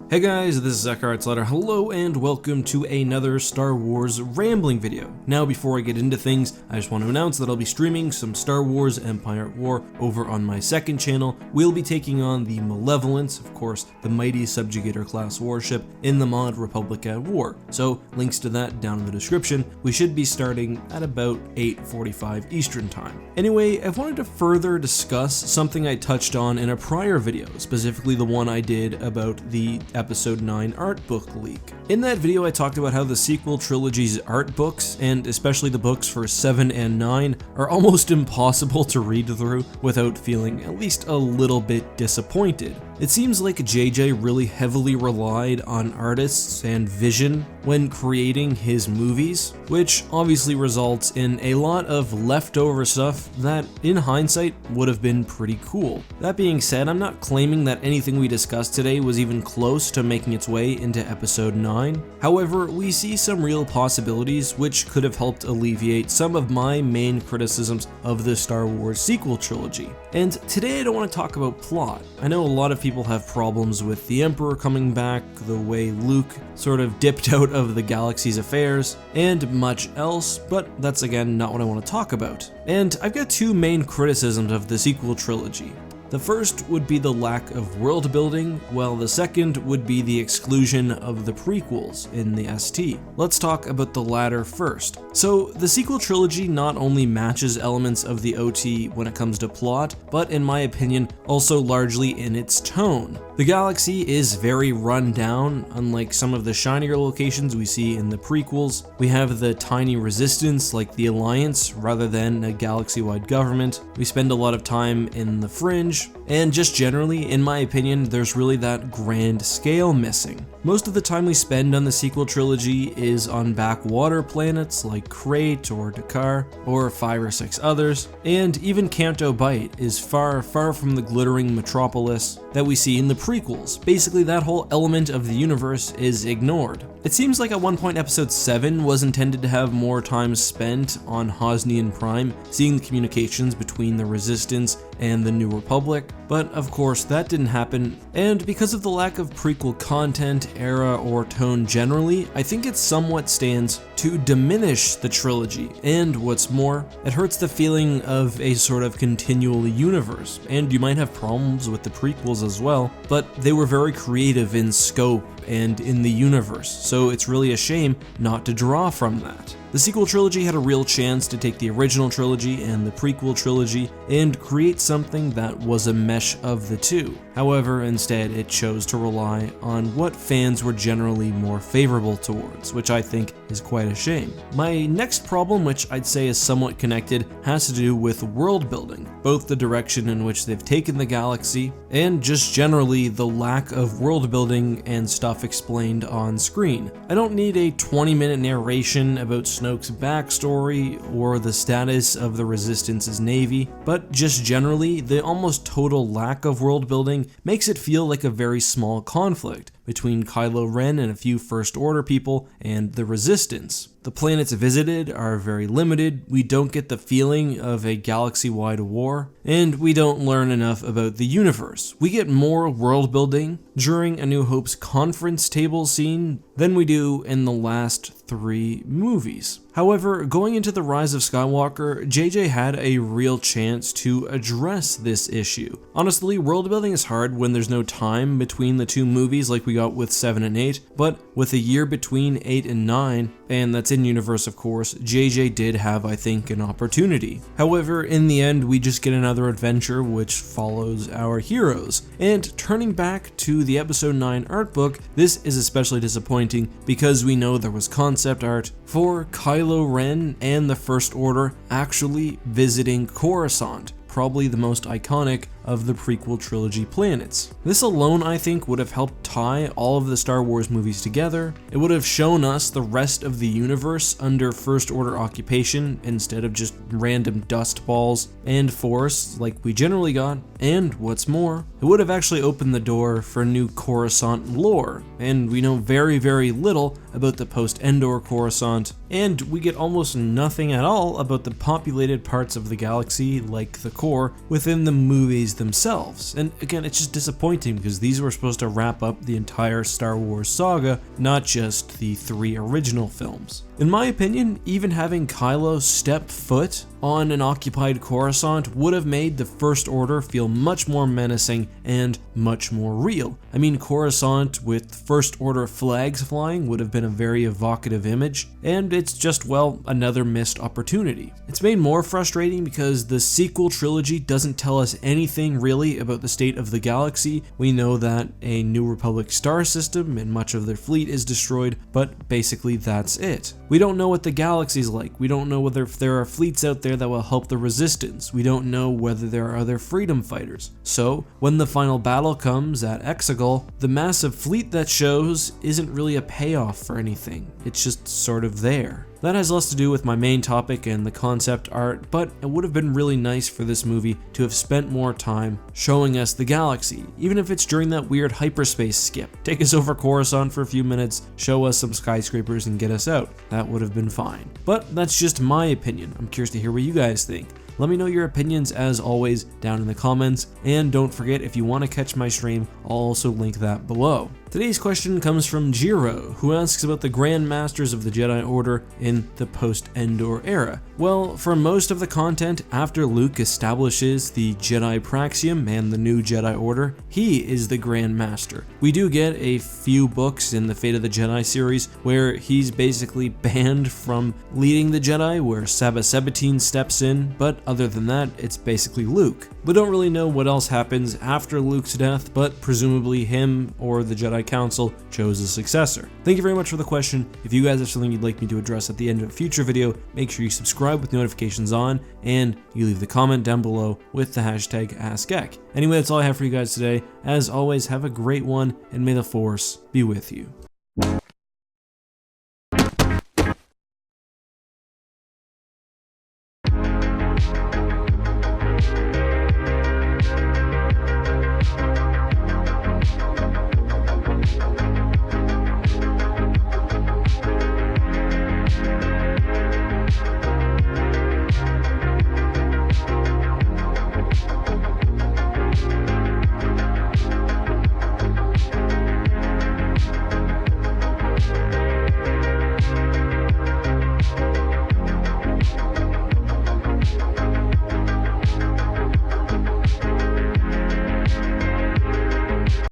Hey guys, this is EckhartsLadder. Hello and welcome to another Star Wars rambling video. Now before I get into things, I just want to announce that I'll be streaming some Star Wars Empire at War over on my second channel. We'll be taking on the Malevolence, of course, the mighty subjugator class warship in the mod Republic at War. So links to that down in the description. We should be starting at about 8:45 Eastern time. Anyway, I wanted to further discuss something I touched on in a prior video, specifically the one I did about the Episode 9 art book leak. In that video I talked about how the sequel trilogy's art books, and especially the books for 7 and 9, are almost impossible to read through without feeling at least a little bit disappointed. It seems like JJ really heavily relied on artists and vision when creating his movies, which obviously results in a lot of leftover stuff that, in hindsight, would have been pretty cool. That being said, I'm not claiming that anything we discussed today was even close to making its way into Episode 9. However, we see some real possibilities which could have helped alleviate some of my main criticisms of the Star Wars Sequel Trilogy. And today I don't want to talk about plot. I know a lot of people have problems with the Emperor coming back, the way Luke sort of dipped out of the galaxy's affairs, and much else, but that's again not what I want to talk about. And I've got two main criticisms of the sequel trilogy. The first would be the lack of world building, while the second would be the exclusion of the prequels in the ST. Let's talk about the latter first. So the sequel trilogy not only matches elements of the OT when it comes to plot, but in my opinion also largely in its tone. The galaxy is very run down, unlike some of the shinier locations we see in the prequels. We have the tiny resistance like the Alliance rather than a galaxy-wide government. We spend a lot of time in the Fringe, and just generally, in my opinion, there's really that grand scale missing. Most of the time we spend on the sequel trilogy is on backwater planets like Crate or Dakar, or 5 or 6 others, and even Canto Bight is far, far from the glittering metropolis that we see in the prequels. Basically, that whole element of the universe is ignored. It seems like at one point Episode 7 was intended to have more time spent on Hosnian Prime, seeing the communications between the Resistance and the New Republic, but of course that didn't happen, and because of the lack of prequel content, era, or tone generally, I think it somewhat stands to diminish the trilogy, and what's more, it hurts the feeling of a sort of continual universe, and you might have problems with the prequels as well, but they were very creative in scope and in the universe, so it's really a shame not to draw from that. The sequel trilogy had a real chance to take the original trilogy and the prequel trilogy and create something that was a mesh of the two. However, instead it chose to rely on what fans were generally more favorable towards, which I think is quite a shame. My next problem, which I'd say is somewhat connected, has to do with world building, both the direction in which they've taken the galaxy and just generally the lack of world building and stuff explained on screen. I don't need a 20-minute narration about Snoke's backstory or the status of the Resistance's navy, but just generally, the almost total lack of world building makes it feel like a very small conflict between Kylo Ren and a few First Order people and the Resistance. The planets visited are very limited, we don't get the feeling of a galaxy-wide war, and we don't learn enough about the universe. We get more world building during A New Hope's conference table scene than we do in the last 3 movies. However, going into the Rise of Skywalker, JJ had a real chance to address this issue. Honestly, world building is hard when there's no time between the 2 movies like we got with 7 and 8, but with a year between 8 and 9, and that's in universe of course, JJ did have, I think, an opportunity. However, in the end, we just get another adventure which follows our heroes. And turning back to the Episode 9 art book, this is especially disappointing because we know there was concept art for Kylo Ren and the First Order actually visiting Coruscant, probably the most iconic of the prequel trilogy planets. This alone, I think, would have helped tie all of the Star Wars movies together. It would have shown us the rest of the universe under First Order occupation instead of just random dust balls and Force like we generally got, and what's more, it would have actually opened the door for new Coruscant lore, and we know very, very little about the post-Endor Coruscant, and we get almost nothing at all about the populated parts of the galaxy like the core within the movies themselves. And again, it's just disappointing because these were supposed to wrap up the entire Star Wars saga, not just the 3 original films. In my opinion, even having Kylo step foot on an occupied Coruscant would have made the First Order feel much more menacing and much more real. I mean, Coruscant with First Order flags flying would have been a very evocative image, and it's just, well, another missed opportunity. It's made more frustrating because the sequel trilogy doesn't tell us anything really about the state of the galaxy. We know that a New Republic star system and much of their fleet is destroyed, but basically that's it. We don't know what the galaxy's like. We don't know whether if there are fleets out there that will help the Resistance. We don't know whether there are other freedom fighters. So, when the final battle comes at Exegol, the massive fleet that shows isn't really a payoff for anything. It's just sort of there. That has less to do with my main topic and the concept art, but it would have been really nice for this movie to have spent more time showing us the galaxy, even if it's during that weird hyperspace skip. Take us over Coruscant for a few minutes, show us some skyscrapers and get us out. That would have been fine. But that's just my opinion. I'm curious to hear what you guys think. Let me know your opinions as always down in the comments, and don't forget, if you want to catch my stream, I'll also link that below. Today's question comes from Jiro, who asks about the Grand Masters of the Jedi Order in the post-Endor era. Well, for most of the content after Luke establishes the Jedi Praxium and the new Jedi Order, he is the Grand Master. We do get a few books in the Fate of the Jedi series where he's basically banned from leading the Jedi, where Saba Sabatine steps in, but other than that, it's basically Luke. We don't really know what else happens after Luke's death, but presumably him or the Jedi Council chose a successor. Thank you very much for the question. If you guys have something you'd like me to address at the end of a future video, make sure you subscribe with notifications on, and you leave the comment down below with the hashtag AskEck. Anyway, that's all I have for you guys today. As always, have a great one, and may the Force be with you.